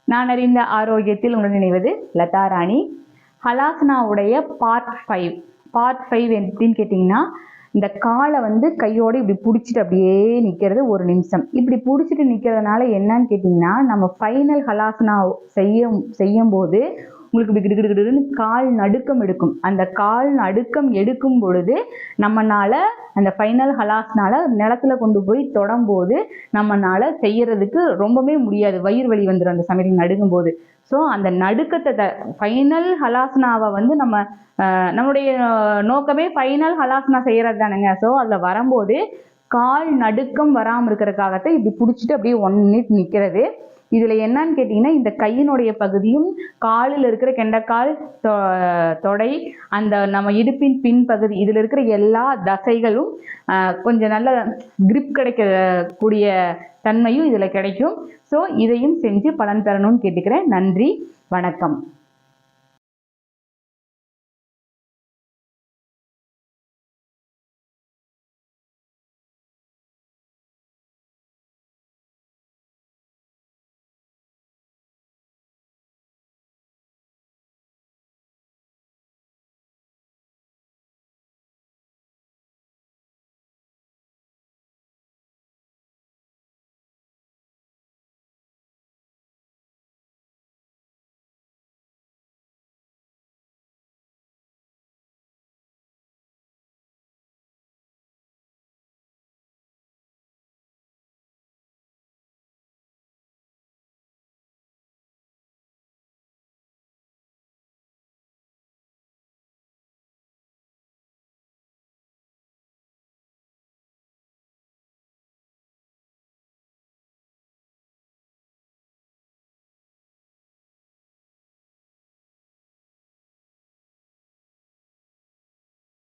நான் அறிந்த ஆரோக்கியத்தில் உடன் நினைவது லதா ராணி. ஹலாசனாவுடைய பார்ட் 5 எப்படின்னு கேட்டிங்கன்னா, இந்த காலை கையோடு இப்படி பிடிச்சிட்டு அப்படியே நிற்கிறது 1 நிமிஷம். இப்படி பிடிச்சிட்டு நிற்கிறதுனால என்னன்னு கேட்டிங்கன்னா, நம்ம ஃபைனல் ஹலாசனா செய்யும் போது உங்களுக்கு இப்படி கிடுகிடுன்னு கால் நடுக்கம் எடுக்கும். அந்த கால் நடுக்கம் எடுக்கும் பொழுது நம்மனால அந்த ஃபைனல் ஹலாஸ்னால நிலத்துல கொண்டு போய் தொடும்போது நம்மனால செய்யறதுக்கு ரொம்பவே முடியாது. வயிறு வலி வந்துடும் அந்த சமயத்தில் நடுங்கும் போது. ஸோ அந்த நடுக்கத்தை ஃபைனல் ஹலாசனாவை நம்ம நம்மளுடைய நோக்கமே ஃபைனல் ஹலாசனா செய்யறது தானுங்க. ஸோ அதில் வரும்போது கால் நடுக்கம் வராமல் இருக்கிறதுக்காகத்தான் இப்படி பிடிச்சிட்டு அப்படியே 1 மினிட் நிற்கிறது. இதுல என்னன்னு கேட்டீங்கன்னா, இந்த கையினுடைய பகுதியும் காலில் இருக்கிற கெண்டைக்கால், தொடை, அந்த நம்ம இடுப்பின் பின் பகுதி, இதுல இருக்கிற எல்லா தசைகளும் கொஞ்சம் நல்ல கிரிப் கிடைக்கக்கூடிய தன்மையும் இதுல கிடைக்கும். ஸோ இதையும் செஞ்சு பலன் பெறணும்னு கேட்டுக்கிறேன். நன்றி, வணக்கம்.